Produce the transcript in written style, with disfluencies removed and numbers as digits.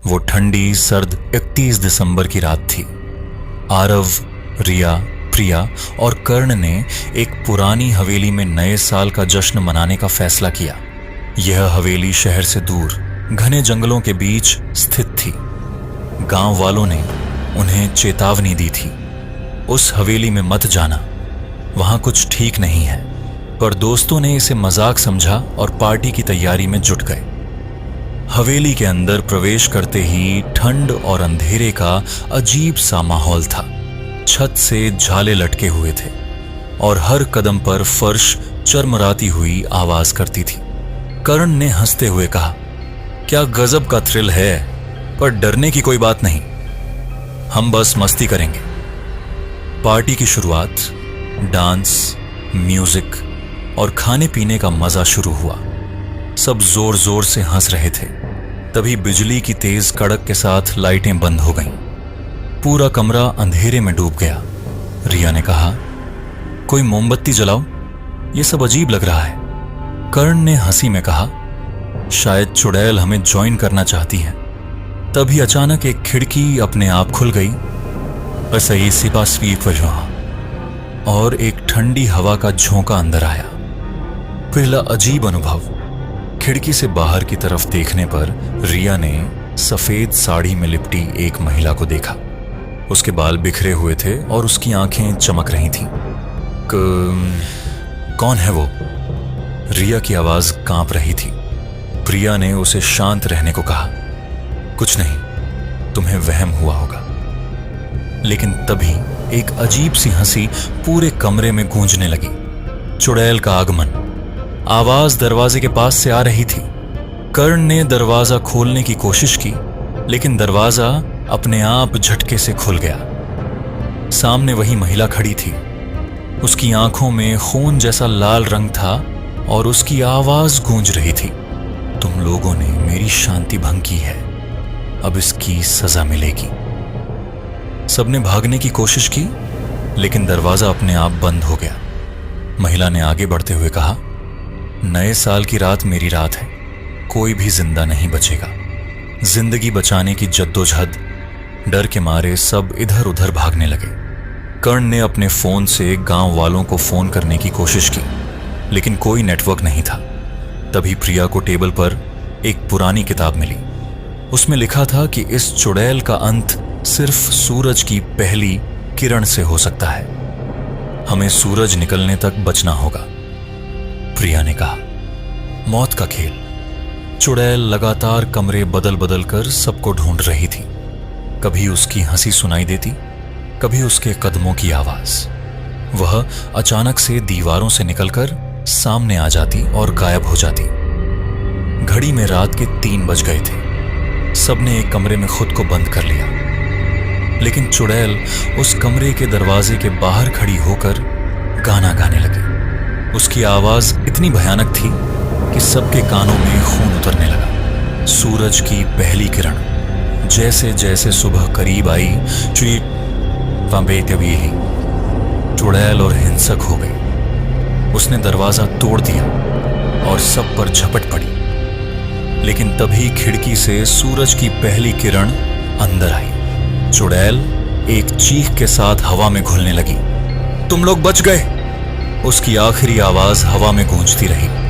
वो ठंडी सर्द 31 दिसंबर की रात थी। आरव, रिया, प्रिया और कर्ण ने एक पुरानी हवेली में नए साल का जश्न मनाने का फैसला किया। यह हवेली शहर से दूर घने जंगलों के बीच स्थित थी। गांव वालों ने उन्हें चेतावनी दी थी, उस हवेली में मत जाना, वहां कुछ ठीक नहीं है। पर दोस्तों ने इसे मजाक समझा और पार्टी की तैयारी में जुट गए। हवेली के अंदर प्रवेश करते ही ठंड और अंधेरे का अजीब सा माहौल था। छत से झाले लटके हुए थे और हर कदम पर फर्श चरमराती हुई आवाज करती थी। कर्ण ने हंसते हुए कहा, क्या गजब का थ्रिल है, पर डरने की कोई बात नहीं, हम बस मस्ती करेंगे। पार्टी की शुरुआत डांस, म्यूजिक और खाने पीने का मजा शुरू हुआ। सब जोर जोर से हंस रहे थे। तभी बिजली की तेज कड़क के साथ लाइटें बंद हो गईं। पूरा कमरा अंधेरे में डूब गया। रिया ने कहा, कोई मोमबत्ती जलाओ, ये सब अजीब लग रहा है। कर्ण ने हंसी में कहा, शायद चुड़ैल हमें ज्वाइन करना चाहती है। तभी अचानक एक खिड़की अपने आप खुल गई और एक ठंडी हवा का झोंका अंदर आया। पहला अजीब अनुभव। खिड़की से बाहर की तरफ देखने पर रिया ने सफेद साड़ी में लिपटी एक महिला को देखा। उसके बाल बिखरे हुए थे और उसकी आंखें चमक रही थीं। कौन है वो? रिया की आवाज कांप रही थी। प्रिया ने उसे शांत रहने को कहा, कुछ नहीं, तुम्हें वहम हुआ होगा। लेकिन तभी एक अजीब सी हंसी पूरे कमरे में गूंजने लगी। चुड़ैल का आगमन। आवाज दरवाजे के पास से आ रही थी। कर्ण ने दरवाजा खोलने की कोशिश की, लेकिन दरवाजा अपने आप झटके से खुल गया। सामने वही महिला खड़ी थी। उसकी आंखों में खून जैसा लाल रंग था और उसकी आवाज गूंज रही थी, तुम लोगों ने मेरी शांति भंग की है, अब इसकी सजा मिलेगी। सबने भागने की कोशिश की, लेकिन दरवाजा अपने आप बंद हो गया। महिला ने आगे बढ़ते हुए कहा, नए साल की रात मेरी रात है, कोई भी जिंदा नहीं बचेगा। जिंदगी बचाने की जद्दोजहद। डर के मारे सब इधर उधर भागने लगे। कर्ण ने अपने फोन से गांव वालों को फोन करने की कोशिश की, लेकिन कोई नेटवर्क नहीं था। तभी प्रिया को टेबल पर एक पुरानी किताब मिली। उसमें लिखा था कि इस चुड़ैल का अंत सिर्फ सूरज की पहली किरण से हो सकता है। हमें सूरज निकलने तक बचना होगा। प्रिया ने कहा, मौत का खेल। चुड़ैल लगातार कमरे बदल बदल कर सबको ढूंढ रही थी। कभी उसकी हंसी सुनाई देती, कभी उसके कदमों की आवाज। वह अचानक से दीवारों से निकलकर सामने आ जाती और गायब हो जाती। घड़ी में रात के 3 बज गए थे। सबने एक कमरे में खुद को बंद कर लिया, लेकिन चुड़ैल उस कमरे के दरवाजे के बाहर खड़ी होकर गाना गाने लगी। उसकी आवाज इतनी भयानक थी कि सबके कानों में खून उतरने लगा। सूरज की पहली किरण। जैसे जैसे सुबह करीब आई, चुड़ैल और हिंसक हो गई। उसने दरवाजा तोड़ दिया और सब पर झपट पड़ी। लेकिन तभी खिड़की से सूरज की पहली किरण अंदर आई। चुड़ैल एक चीख के साथ हवा में घुलने लगी। तुम लोग बच गए, उसकी आखिरी आवाज हवा में गूंजती रही।